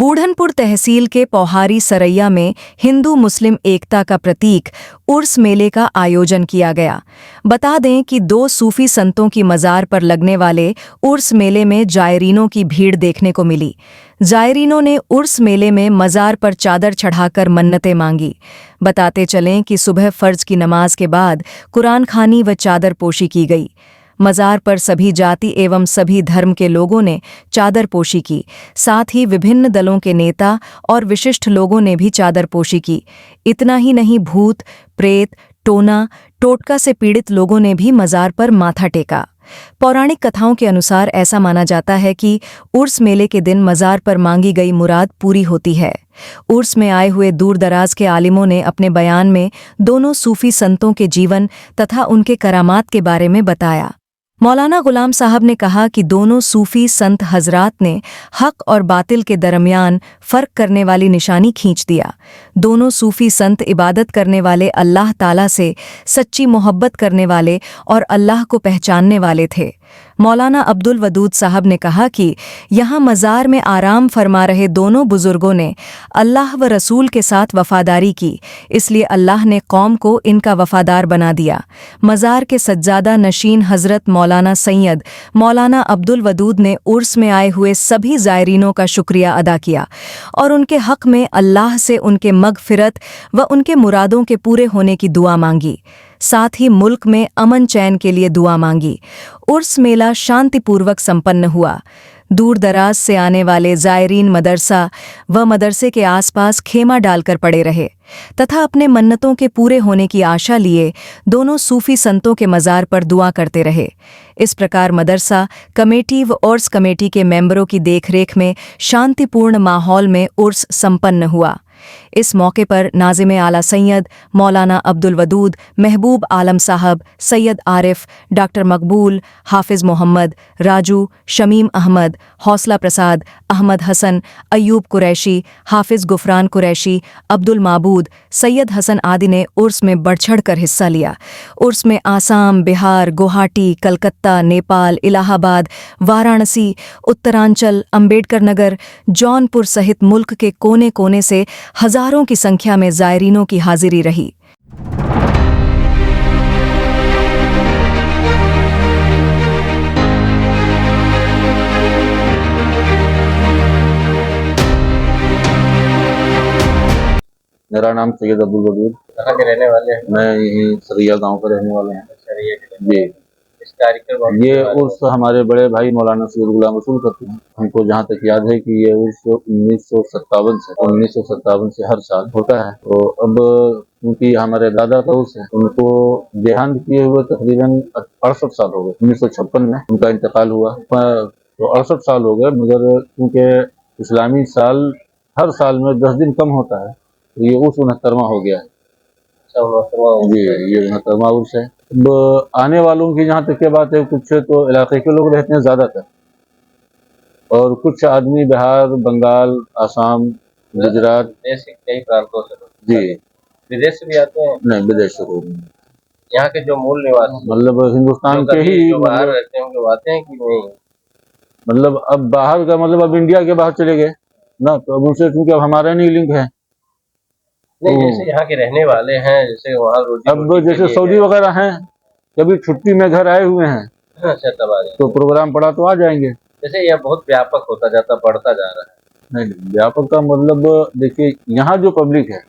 बूढ़नपुर तहसील के पौहारी सरैया में हिंदू मुस्लिम एकता का प्रतीक उर्स मेले का आयोजन किया गया। बता दें कि 2 सूफी संतों की मज़ार पर लगने वाले उर्स मेले में जायरीनों की भीड़ देखने को मिली। जायरीनों ने उर्स मेले में मज़ार पर चादर चढ़ाकर मन्नतें मांगी। बताते चलें कि सुबह फ़र्ज की नमाज के बाद कुरान खानी व चादर पोशी की गई। मज़ार पर सभी जाति एवं सभी धर्म के लोगों ने चादर पोशी की। साथ ही विभिन्न दलों के नेता और विशिष्ट लोगों ने भी चादर पोशी की। इतना ही नहीं, भूत, प्रेत, टोना, टोटका से पीड़ित लोगों ने भी मज़ार पर माथा टेका। पौराणिक कथाओं के अनुसार ऐसा माना जाता है कि उर्स मेले के दिन मज़ार पर मांगी गई मुराद पूरी होती है। उर्स में आए हुए दूर दराज के आलिमों ने अपने बयान में दोनों सूफी संतों के जीवन तथा उनके करामात के बारे में बताया। मौलाना गुलाम साहब ने कहा कि दोनों सूफी संत हजरात ने हक और बातिल के दरमियान फ़र्क करने वाली निशानी खींच दिया। दोनों सूफी संत इबादत करने वाले अल्लाह ताला से सच्ची मोहब्बत करने वाले और अल्लाह को पहचानने वाले थे। मौलाना अब्दुल वदूद साहब ने कहा कि यहाँ मज़ार में आराम फरमा रहे दोनों बुजुर्गों ने अल्लाह व रसूल के साथ वफ़ादारी की, इसलिए अल्लाह ने कौम को इनका वफ़ादार बना दिया। मज़ार के सज्जादा नशीन हज़रत मौलाना सैयद मौलाना अब्दुल वदूद ने उर्स में आए हुए सभी ज़ायरीनों का शुक्रिया अदा किया और उनके हक़ में अल्लाह से उनके मग़फ़िरत व उनके मुरादों के पूरे होने की दुआ मांगी। साथ ही मुल्क में अमन चैन के लिए दुआ मांगी। उर्स मेला शांतिपूर्वक संपन्न हुआ। दूर दराज से आने वाले ज़ायरीन मदरसा व मदरसे के आसपास खेमा डालकर पड़े रहे तथा अपने मन्नतों के पूरे होने की आशा लिए दोनों सूफी संतों के मज़ार पर दुआ करते रहे। इस प्रकार मदरसा कमेटी व उर्स कमेटी के मेंबरों की देखरेख में शांतिपूर्ण माहौल में उर्स संपन्न हुआ। इस मौके पर नाज़िम आला सैयद मौलाना अब्दुल वदूद, महबूब आलम साहब, सैयद आरिफ, डॉक्टर मकबूल, हाफिज़ मोहम्मद, राजू, शमीम अहमद, हौसला प्रसाद, अहमद हसन, अयूब कुरैशी, हाफिज़ गुफरान कुरैशी, अब्दुल माबूद, सैयद हसन आदि ने उर्स में बढ़-चढ़ कर हिस्सा लिया। उर्स में आसाम, बिहार, गुवाहाटी, कलकत्ता, नेपाल, इलाहाबाद, वाराणसी, उत्तरांचल, अम्बेडकर नगर, जौनपुर सहित मुल्क के कोने-कोने से हजारों की संख्या में ज़ायरीनों की हाजिरी रही। मेरा नाम सैयद अब्दुल वदूद। कहाँ के रहने वाले हैं? मैं यही सरैया गांव का रहने वाला हूँ। जी, इस कार्यक्रम ये उर्स हमारे बड़े भाई मौलाना सैयद गुलाम रसूल करते हैं। हमको जहाँ तक याद है कि ये उर्स 1957 से हर साल होता है। तो अब क्योंकि हमारे दादा का उर्स है, उनको देहांत किए हुए तकरीबन 68 साल हो गए। 1956 में उनका इंतकाल हुआ, तो 68 साल हो गए। मगर क्योंकि इस्लामी साल हर साल में 10 दिन कम होता है, तो ये उर्स 69वां हो गया है। जी, ये 69वां उर्स है। अब आने वालों की जहाँ तक की बात है, कुछ तो इलाके के लोग रहते हैं ज़्यादातर, और कुछ आदमी बिहार, बंगाल, आसाम, गुजरात, देश के कई प्रांतों से जी, विदेश से भी आते हैं। नहीं विदेश से कोई नहीं, यहाँ के जो मूल निवासी मतलब हिंदुस्तान के ही बाहर रहते हैं, वो आते हैं कि नहीं? मतलब अब बाहर का मतलब अब इंडिया के बाहर चले गए ना, तो अब उनसे क्योंकि अब हमारा नहीं लिंक है। नहीं, जैसे यहाँ के रहने वाले हैं, जैसे वहाँ अब जैसे सऊदी वगैरह हैं, कभी छुट्टी में घर आए हुए हैं, अच्छा तब आ जाए, तो प्रोग्राम पड़ा तो आ जाएंगे। जैसे यह बहुत व्यापक होता जाता, बढ़ता जा रहा है। नहीं, व्यापक का मतलब देखिए, यहाँ जो पब्लिक है,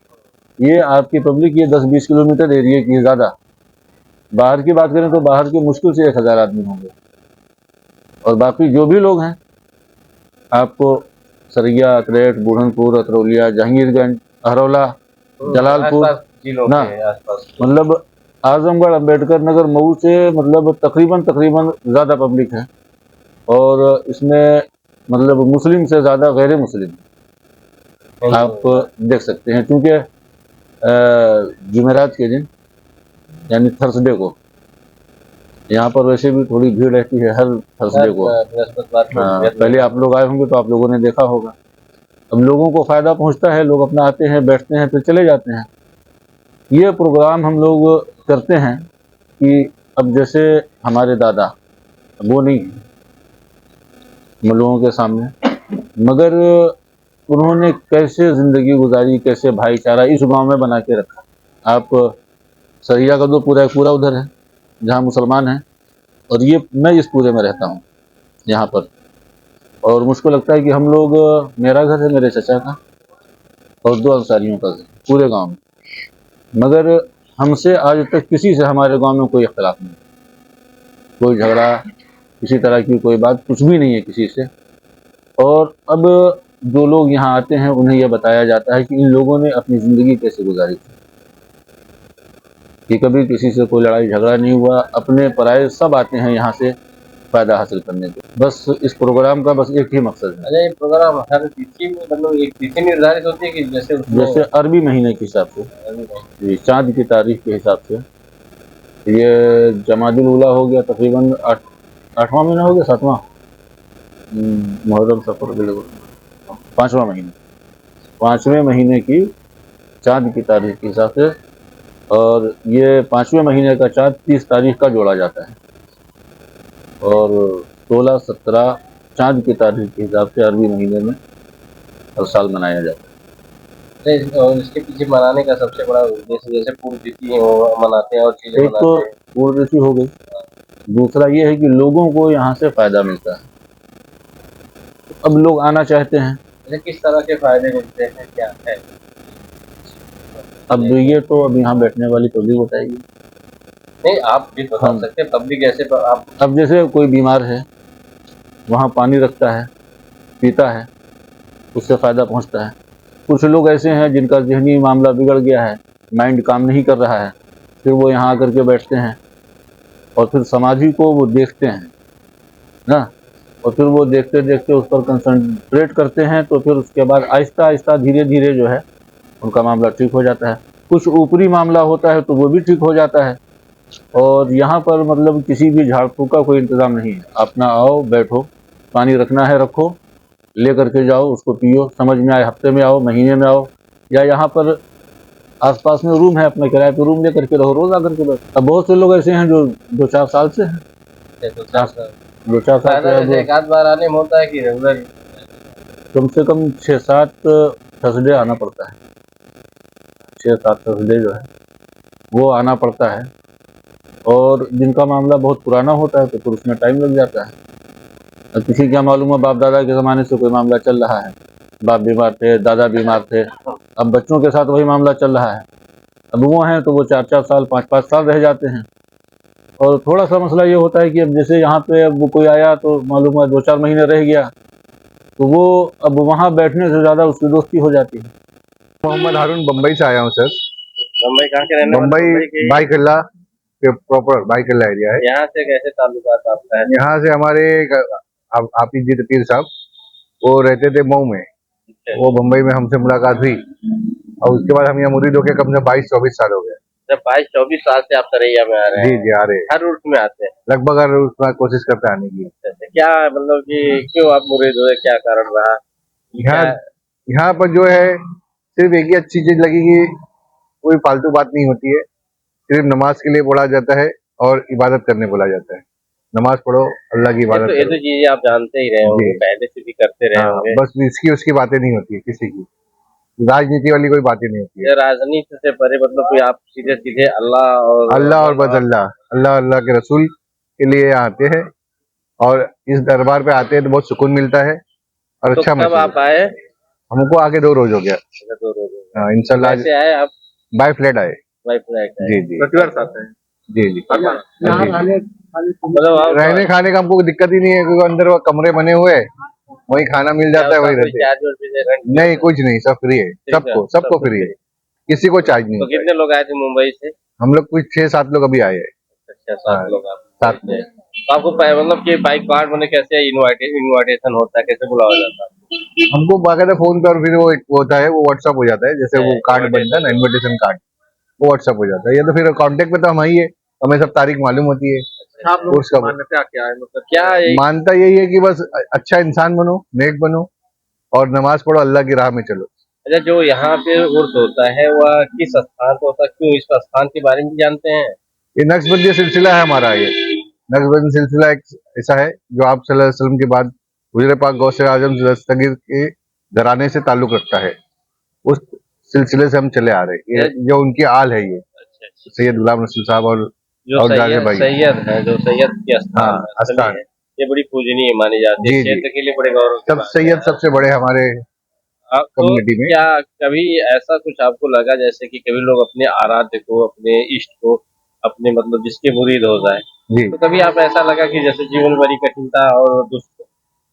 ये आपकी पब्लिक ये 10-20 किलोमीटर एरिया की ज़्यादा। बाहर की बात करें तो बाहर के मुश्किल से 1000 आदमी होंगे, और बाकी जो भी लोग हैं आपको सरैया, अतरेट, बूढ़नपुर, अतरौलिया, जहांगीरगंज, अहरौला, जलालपुर ना, मतलब आजमगढ़, अम्बेडकर नगर, मऊ से मतलब तकरीबन ज़्यादा पब्लिक है। और इसमें मतलब मुस्लिम से ज़्यादा गैर मुस्लिम आप देख सकते हैं, क्योंकि जुमेरात के दिन यानी थर्सडे को यहाँ पर वैसे भी थोड़ी भीड़ रहती है हर थर्सडे को। पहले आप लोग आए होंगे तो आप लोगों ने देखा होगा। अब लोगों को फ़ायदा पहुँचता है, लोग अपना आते हैं, बैठते हैं, फिर चले जाते हैं। ये प्रोग्राम हम लोग करते हैं कि अब जैसे हमारे दादा वो नहीं हम लोगों के सामने, मगर उन्होंने कैसे जिंदगी गुजारी, कैसे भाईचारा इस गांव में बना के रखा। आप सरिया का तो पूरा पूरा उधर है जहाँ मुसलमान हैं, और ये मैं इस पूरे में रहता हूँ यहाँ पर। और मुझको लगता है कि हम लोग, मेरा घर है मेरे चचा का और 2 अंसारियों का घर पूरे गांव में, मगर हमसे आज तक किसी से हमारे गांव में कोई इख्तिलाफ नहीं, कोई झगड़ा, किसी तरह की कोई बात कुछ भी नहीं है किसी से। और अब जो लोग यहाँ आते हैं उन्हें यह बताया जाता है कि इन लोगों ने अपनी ज़िंदगी कैसे गुजारी थी, कि कभी किसी से कोई लड़ाई झगड़ा नहीं हुआ, अपने पराये सब आते हैं यहाँ से फ़ायदा हासिल करने के। बस इस प्रोग्राम का बस एक ही मकसद है। अच्छा, ये प्रोग्राम हर तिथि में मतलब एक तिथि निर्धारित होती है कि जैसे जैसे अरबी महीने के हिसाब से, जी, चाँद की तारीख के हिसाब से। ये जमादुल उला हो गया, तकरीबन 8वां महीना हो गया, 7वां, मुहर्रम सफर के 5वां महीना, 5वें महीने की चाँद की तारीख के हिसाब से। और ये 5वें महीने का चाँद 30 तारीख का जोड़ा जाता है, और 16-17 चाँद की तारीख के हिसाब से अरबी महीने में हर साल मनाया जाता है। और इसके पीछे मनाने का सबसे बड़ा उद्देश्य जैसे पूर्व तिथि है वो मनाते हैं और चीजें एक तो मनाते हैं। पूर्व तिथि हो गई, दूसरा ये है कि लोगों को यहाँ से फायदा मिलता है, अब लोग आना चाहते हैं। जैसे किस तरह के फायदे मिलते हैं, क्या है? अब ये तो अब यहाँ बैठने वाली पब्लिक बताएगी। नहीं, आप भी बता हम- सकते हैं पब्लिक ऐसे आप अब जैसे कोई बीमार है, वहाँ पानी रखता है, पीता है, उससे फ़ायदा पहुँचता है। कुछ लोग ऐसे हैं जिनका ज़हनी मामला बिगड़ गया है, माइंड काम नहीं कर रहा है, फिर वो यहाँ आकर के बैठते हैं और फिर समाधि को वो देखते हैं ना, और फिर वो देखते देखते उस पर कंसंट्रेट करते हैं, तो फिर उसके बाद आहिस्ता आहिस्ता धीरे धीरे जो है उनका मामला ठीक हो जाता है। कुछ ऊपरी मामला होता है तो वो भी ठीक हो जाता है। और यहाँ पर मतलब किसी भी झाड़ फूँक का कोई इंतज़ाम नहीं है, अपना आओ बैठो, पानी रखना है रखो, ले करके जाओ, उसको पियो, समझ में आए हफ्ते में आओ, महीने में आओ, या यहाँ पर आसपास में रूम है, अपने किराए पे रूम ले करके रहो, रोज़ आकर के बैठो। अब बहुत से लोग ऐसे हैं जो 2-4 साल से हैं, 2-4 साल फायदा से। जैसे अब एक आध बार आने में होता है कि रेगुलर कम से कम 6-7 थर्सडे आना पड़ता है, 6-7 थर्सडे जो है वो आना पड़ता है। और जिनका मामला बहुत पुराना होता है तो फिर उसमें टाइम लग जाता है। अब किसी क्या मालूम है बाप दादा के ज़माने से कोई मामला चल रहा है, बाप बीमार थे, दादा बीमार थे, अब बच्चों के साथ वही मामला चल रहा है। अब वो हैं तो वो 4-4 साल 5-5 साल रह जाते हैं। और थोड़ा सा मसला ये होता है कि अब जैसे यहाँ पे अब वो कोई आया तो मालूम है 2-4 महीने रह गया, तो वो अब वहाँ बैठने से ज़्यादा उसकी दोस्ती हो जाती है। मोहम्मद हारून बम्बई से आया हूँ सर। मुंबई कहाँ के रहने वाले? मुंबई के बाईकल्ला के प्रॉपर बाईकल्ला एरिया है। यहाँ से कैसे ताल्लुकात आपका है? यहाँ से हमारे हाफिज जी पीर साहब वो रहते थे मऊ में, वो मुंबई में हमसे मुलाकात हुई और उसके बाद हम यहाँ मुरीद होके कम से 22-24 साल हो गए। जब 22-24 साल से आप तरैया में आ रहे जी हैं, जी आ रहे हैं, हर रूट में आते हैं। लगभग हर उसमें कोशिश करते आने की। क्या मतलब कि क्यों आप मुरीद हुए, क्या कारण रहा? यहाँ यहाँ पर जो है सिर्फ एक ही अच्छी चीज लगी कि कोई फालतू बात नहीं होती है, सिर्फ नमाज के लिए बोला जाता है और इबादत करने बोला जाता है। नमाज पढ़ो, अल्लाह की इबादत ये करो। तो चीजें आप जानते ही रहे होंगे, जी। पहले से भी करते रहे हाँ, होंगे। बस इसकी उसकी बातें नहीं होती है, किसी की राजनीति वाली कोई बातें नहीं होती है। ये राजनीति से परे मतलब कोई आप सीधे सीधे अल्लाह और बस अल्लाह अल्लाह के रसूल के लिए आते हैं और इस दरबार पे आते हैं तो बहुत सुकून मिलता है और तो अच्छा कब महसूस आप होता है। आए? हमको आगे 2 रोज हो गया। 2 रोज हो गए। हाँ, इंशाल्लाह आज कैसे आए आप? बाय फ्लाइट आए। बाई फ्लाइट आए? जी जी प्रतिवर्ष आते हैं? जी जी जी। मतलब आप रहने खाने का हमको दिक्कत ही नहीं है, क्योंकि अंदर वो कमरे बने हुए हैं, वही खाना मिल जाता है, वही रहते हैं। चार्ज वर्ज भी दे रहे हैं? नहीं कुछ नहीं, सब फ्री है, सबको फ्री है, किसी को चार्ज नहीं तो होता है। कितने लोग आए थे मुंबई से? हम लोग कुछ 6-7 लोग अभी आए हैं। अच्छा, 7 हाँ, लोग आप 7 लोग। तो आपको मतलब कि बाइक कार्ड मैंने कैसे इनविटेशन होता है, कैसे बुलाया जाता है? हमको बाकायदा फोन पे और फिर वो एक होता है, वो व्हाट्सअप हो जाता है, जैसे वो कार्ड बनता है ना इनविटेशन कार्ड, वो व्हाट्सअप हो जाता है, या तो फिर कांटेक्ट में तो हम ही है, हमें सब तारीख मालूम होती है। आप लोग उसका मान्यता क्या है, मतलब क्या मानता यही है कि बस अच्छा इंसान बनो, नेक बनो और नमाज पढ़ो, अल्लाह की राह में चलो। अच्छा, जो यहाँ पे उर्स होता है वह किस स्थान पर होता है, क्यों इस स्थान के बारे में जानते हैं? ये नक्शबंदी सिलसिला है हमारा, ये नक्शबंदी सिलसिला एक ऐसा है जो आप सल्लल्लाहु अलैहि वसल्लम के बाद हुजूर पाक गौसे आजम दस्तगीर के घराने से ताल्लुक रखता है, उस सिलसिले से हम चले आ रहे हैं। ये जो उनकी आल है, ये अच्छा अच्छा। सैयद गुलाम रसूल साहब और जो जागे सैयद भाई। सैयद है, जो सैयद की स्थान हाँ, है, स्थली स्थान। है, ये बड़ी पूजनीय मानी जाती है, जी, जी। क्षेत्र के लिए बड़े गौरव की सब बात है। सैयद सबसे बड़े हमारे तो कम्युनिटी में। क्या कभी ऐसा कुछ आपको लगा जैसे कि कभी लोग अपने आराध्य को, अपने इष्ट को, अपने मतलब जिसके मुरीद हो जाए, जी तो कभी आप ऐसा लगा कि जैसे जीवन भरी कठिनता और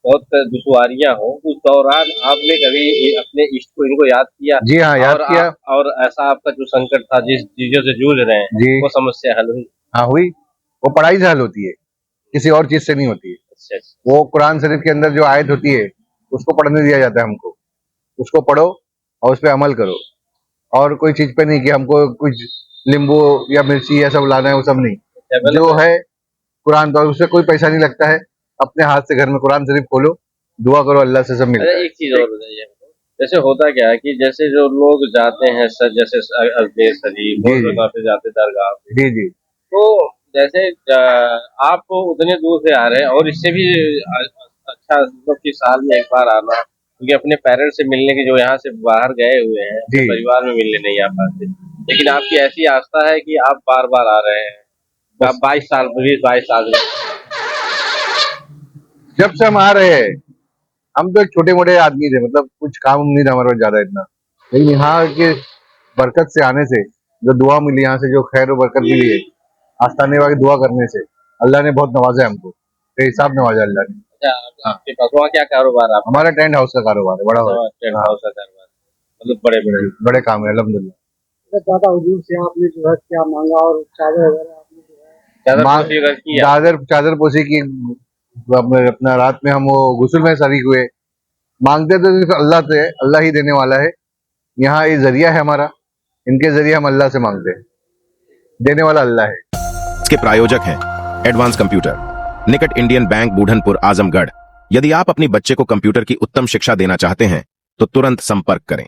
बहुत दुश्वारियां हो, उस दौरान आपने कभी अपने इष्ट को, इनको याद किया जी हाँ, याद किया। और ऐसा आपका जो संकट था, जिस चीजों से जूझ रहे हैं, जी वो समस्या हल हुई? हाँ, हुई। वो पढ़ाई से हल होती है, किसी और चीज से नहीं होती है। अच्छा अच्छा। वो कुरान शरीफ के अंदर जो आयत होती है, उसको पढ़ने दिया जाता है हमको। उसको पढ़ो और उस पर अमल करो, और कोई चीज पे नहीं कि हमको कुछ नींबू या मिर्ची या सब लाना है, वो सब नहीं। जो है कुरान, तो उससे कोई पैसा नहीं लगता है। अपने हाथ से घर में कुरान शरीफ खोलो, दुआ करो, अल्लाह से सब मिलता अरे है। एक चीज और बताइए, जैसे होता क्या है कि जैसे जो लोग जाते हैं सर, जैसे अजमेर शरीफ जी, और जी। जगह पे जाते दरगाह पे, जी जी तो जैसे आप उतने दूर से आ रहे हैं और इससे भी अच्छा मतलब कि साल में एक बार आना, क्योंकि अपने पेरेंट्स से मिलने के, जो यहाँ से बाहर गए हुए हैं, अपने जी। परिवार में मिलने नहीं आ पाते, लेकिन आपकी ऐसी आस्था है कि आप बार बार आ रहे हैं। आप 22 साल, 20-22 साल में। जब से हम आ रहे हैं, हम तो एक छोटे मोटे आदमी थे, मतलब कुछ काम नहीं था हमारे पास ज्यादा इतना, लेकिन यहाँ के बरकत से आने से जो दुआ मिली, यहाँ से जो खैर और बरकत मिली है, आस्थाने वाली दुआ करने से अल्लाह ने बहुत नवाजा है हमको, बेहिसाब नवाजा अल्लाह ने। अच्छा, आपके पास वहाँ क्या कारोबार है आपका? हमारा टेंट हाउस का कारोबार है, बड़ा अच्छा, है। टेंट हाँ, हाउस का कारोबार, मतलब बड़े बड़े। बड़े काम है अल्हम्दुलिल्लाह। दादा हुजूर से आपने जो है क्या मांगा, और चादर वगैरह आपने जो है चादर माँ पोशी अगर किया, चादर पोशी की। अपना रात में हम वो गुस्ल में शरीक हुए। मांगते तो सिर्फ अल्लाह से है, अल्लाह ही देने वाला है। यहाँ ये जरिया है हमारा, इनके जरिए हम अल्लाह से मांगते हैं, देने वाला अल्लाह है। इसके प्रायोजक हैं एडवांस कंप्यूटर, निकट इंडियन बैंक, बूढ़नपुर, आजमगढ़। यदि आप अपनी बच्चे को कंप्यूटर की उत्तम शिक्षा देना चाहते हैं तो तुरंत संपर्क करें।